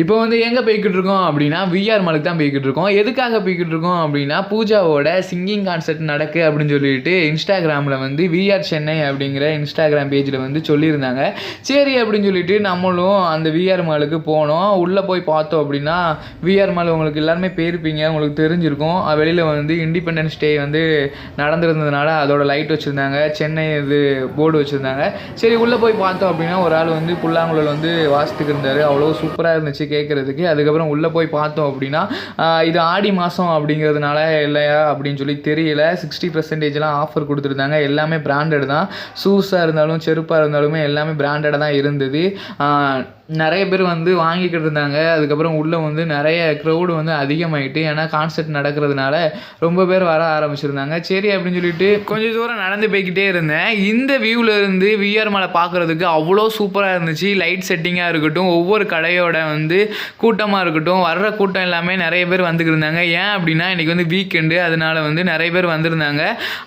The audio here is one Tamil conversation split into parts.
இப்போ வந்து எங்கே போய்கிட்டு இருக்கோம் அப்படின்னா விஆர் மாலுக்கு தான் போய்கிட்டு இருக்கோம். எதுக்காக போய்கிட்டு இருக்கோம் அப்படின்னா பூஜாவோட சிங்கிங் கான்சர்ட் நடக்கு அப்படின்னு சொல்லிட்டு இன்ஸ்டாகிராமில் வந்து விஆர் சென்னை அப்படிங்கிற இன்ஸ்டாகிராம் பேஜில் வந்து சொல்லியிருந்தாங்க. சரி அப்படின்னு சொல்லிட்டு நம்மளும் அந்த விஆர் மாலுக்கு போனோம். உள்ளே போய் பார்த்தோம் அப்படின்னா விஆர் மால் உங்களுக்கு எல்லாருமே போயிருப்பீங்க, உங்களுக்கு தெரிஞ்சிருக்கும். வெளியில் வந்து இண்டிபெண்டன்ஸ் டே வந்து நடந்திருந்ததுனால அதோட லைட் வச்சுருந்தாங்க, சென்னை இது போர்டு வச்சுருந்தாங்க. சரி உள்ளே போய் பார்த்தோம் அப்படின்னா ஒரு ஆள் வந்து புல்லாங்குழல் வந்து வாசித்துக்கு இருந்தார். அவ்வளோ சூப்பராக இருந்துச்சு கேட்குறதுக்கு. அதுக்கப்புறம் உள்ளே போய் பார்த்தோம் அப்படின்னா இது ஆடி மாதம் அப்படிங்கிறதுனால இல்லையா அப்படின்னு சொல்லி தெரியல, 60% ஆஃபர் கொடுத்துருந்தாங்க. எல்லாமே பிராண்டட் தான். ஷூஸாக இருந்தாலும் செருப்பாக இருந்தாலுமே எல்லாமே பிராண்டடாக தான் இருந்தது. நிறைய பேர் வந்து வாங்கிக்கிட்டு இருந்தாங்க. அதுக்கப்புறம் உள்ளே வந்து நிறைய க்ரௌடு வந்து அதிகமாகிட்டு, ஏன்னா கான்சர்ட் நடக்கிறதுனால ரொம்ப பேர் வர ஆரம்பிச்சிருந்தாங்க. சரி அப்படின்னு சொல்லிட்டு கொஞ்சம் தூரம் நடந்து போய்கிட்டே இருந்தேன். இந்த வியூவில் இருந்து விஆர் மாலை பார்க்குறதுக்கு அவ்வளோ சூப்பராக இருந்துச்சு. லைட் செட்டிங்காக இருக்கட்டும், ஒவ்வொரு கடையோட வந்து கூட்டமாக இருக்கட்டும், வர்ற கூட்டம் எல்லாமே நிறைய பேர் வந்துக்கிருந்தாங்க. ஏன் அப்படின்னா இன்றைக்கி வந்து வீக்கெண்டு, அதனால் வந்து நிறைய பேர் வந்திருந்தாங்க.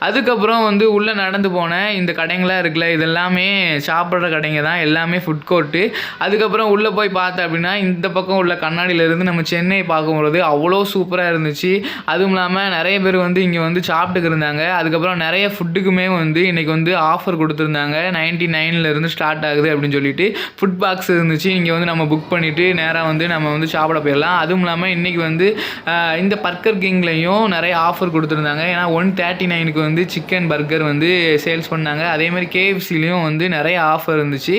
அதுக்கப்புறம் வந்து உள்ளே நடந்து போனேன். இந்த கடைங்களாம் இருக்குல்ல, இதெல்லாமே சாப்பிட்ற கடைங்க தான், எல்லாமே ஃபுட் கோர்ட்டு. அதுக்கப்புறம் உள்ளே போய் பார்த்தேன் அப்படின்னா இந்த பக்கம் உள்ள கண்ணாடியிலேருந்து நம்ம சென்னை பார்க்கும்பொழுது அவ்வளோ சூப்பராக இருந்துச்சு. அதுவும் இல்லாமல் நிறைய பேர் வந்து இங்கே வந்து சாப்பிட்டுக்கு இருந்தாங்க. அதுக்கப்புறம் நிறைய ஃபுட்டுக்குமே வந்து இன்றைக்கி வந்து ஆஃபர் கொடுத்துருந்தாங்க. 99 ஸ்டார்ட் ஆகுது அப்படின்னு சொல்லிட்டு ஃபுட் பாக்ஸ் இருந்துச்சு. இங்கே வந்து நம்ம புக் பண்ணிவிட்டு நேராக வந்து நம்ம வந்து சாப்பிட போயிடலாம். அதுவும் இல்லாமல் இன்றைக்கி வந்து இந்த பர்கர் கிங்லேயும் நிறைய ஆஃபர் கொடுத்துருந்தாங்க. ஏன்னா 139 வந்து சிக்கன் பர்கர் வந்து சேல்ஸ் பண்ணாங்க. அதேமாதிரி கேஎஃப்சிலையும் வந்து நிறைய ஆஃபர் இருந்துச்சு.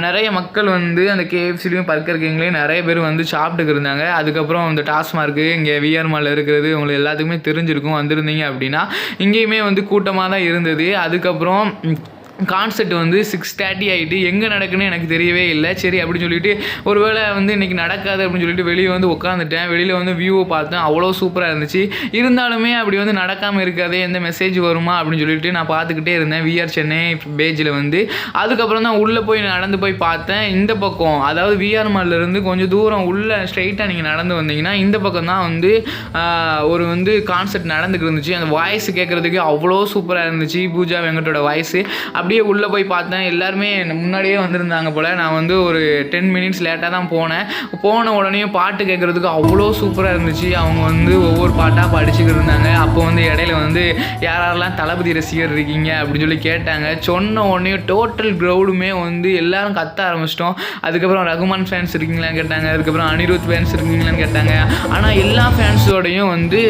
நிறைய மக்கள் வந்து அந்த கேஎஃப்சிலையும் பர்கர் கிங்லேயும் நிறைய பேர் வந்து சாப்பிட்டுக்கு இருந்தாங்க. அதுக்கப்புறம் இந்த டாஸ்மார்க்கு இங்கே விஆர் மாலில் இருக்கிறது உங்களுக்கு எல்லாத்துக்குமே தெரிஞ்சிருக்கும். வந்திருந்தீங்க அப்படின்னா இங்கேயுமே வந்து கூட்டமாக தான் இருந்தது. அதுக்கப்புறம் கான்செர்ட் வந்து 6:30 ஆகிட்டு எங்கே நடக்குன்னு எனக்கு தெரியவே இல்லை. சரி அப்படின்னு சொல்லிட்டு ஒருவேளை வந்து இன்றைக்கி நடக்காது அப்படின்னு சொல்லிட்டு வெளியே வந்து உட்காந்துட்டேன். வெளியில் வந்து வியூவை பார்த்தேன், அவ்வளோ சூப்பராக இருந்துச்சு. இருந்தாலுமே அப்படி வந்து நடக்காமல் இருக்காது, எந்த மெசேஜ் வருமா அப்படின்னு சொல்லிட்டு நான் பார்த்துக்கிட்டே இருந்தேன் விஆர் சென்னை பேஜில் வந்து. அதுக்கப்புறம் தான் உள்ளே போய் நடந்து போய் பார்த்தேன். இந்த பக்கம் அதாவது விஆர் மால்லேருந்து கொஞ்சம் தூரம் உள்ளே ஸ்ட்ரைட்டாக நீங்கள் நடந்து வந்தீங்கன்னா இந்த பக்கம் தான் வந்து ஒரு வந்து கான்செர்ட் நடந்துக்கிட்டு இருந்துச்சு. அந்த வாய்ஸ் கேட்குறதுக்கு அவ்வளோ சூப்பராக இருந்துச்சு, பூஜா வெங்கட்டோட வாய்ஸு. அப்படியே உள்ளே போய் பார்த்தேன், எல்லாருமே முன்னாடியே வந்திருந்தாங்க போல். நான் வந்து ஒரு 10 மினிட்ஸ் லேட்டாக தான் போனேன். போன உடனே பாட்டு கேட்குறதுக்கு அவ்வளோ சூப்பராக இருந்துச்சு. அவங்க வந்து ஒவ்வொரு பாட்டாக படிச்சுக்கிட்டு இருந்தாங்க. அப்போ வந்து இடையில வந்து யாரெல்லாம் தளபதி ரசிகர் இருக்கீங்க அப்படின்னு சொல்லி கேட்டாங்க. சொன்ன உடனே டோட்டல் க்ரௌடுமே வந்து எல்லாரும் கத்த ஆரம்பிச்சிட்டோம். அதுக்கப்புறம் ரகுமான் ஃபேன்ஸ் இருக்கீங்களான்னு கேட்டாங்க. அதுக்கப்புறம் அனிருத் ஃபேன்ஸ் இருக்கீங்களான்னு கேட்டாங்க. ஆனால் எல்லா ஃபேன்ஸோடையும் வந்து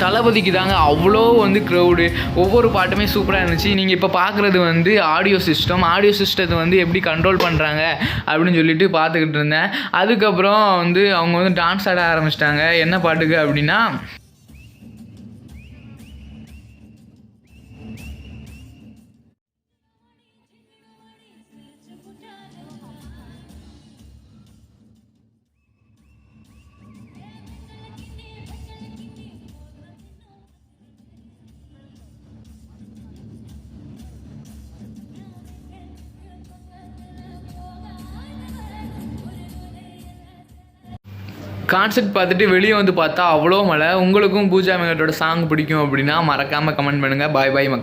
தளபதிக்கு தாங்க அவ்வளோ வந்து க்ரௌடு. ஒவ்வொரு பாட்டுமே சூப்பராக இருந்துச்சு. நீங்கள் இப்போ பார்க்குறது வந்து ஆடியோ சிஸ்டத்தை வந்து எப்படி கண்ட்ரோல் பண்ணுறாங்க அப்படின்னு சொல்லிட்டு பார்த்துக்கிட்டு இருந்தேன். அதுக்கப்புறம் வந்து அவங்க வந்து டான்ஸ் ஆட ஆரம்பிச்சிட்டாங்க. என்ன பாட்டுக்கு அப்படின்னா கான்செர்ட் பார்த்துட்டு வெளியே வந்து பார்த்தா அவ்வளோ மழை. உங்களுக்கும் பூஜா வெங்கட்டோட சாங் பிடிக்கும் அப்படின்னா மறக்காமல் கமெண்ட் பண்ணுங்கள். பாய் பாய் மக்கள்.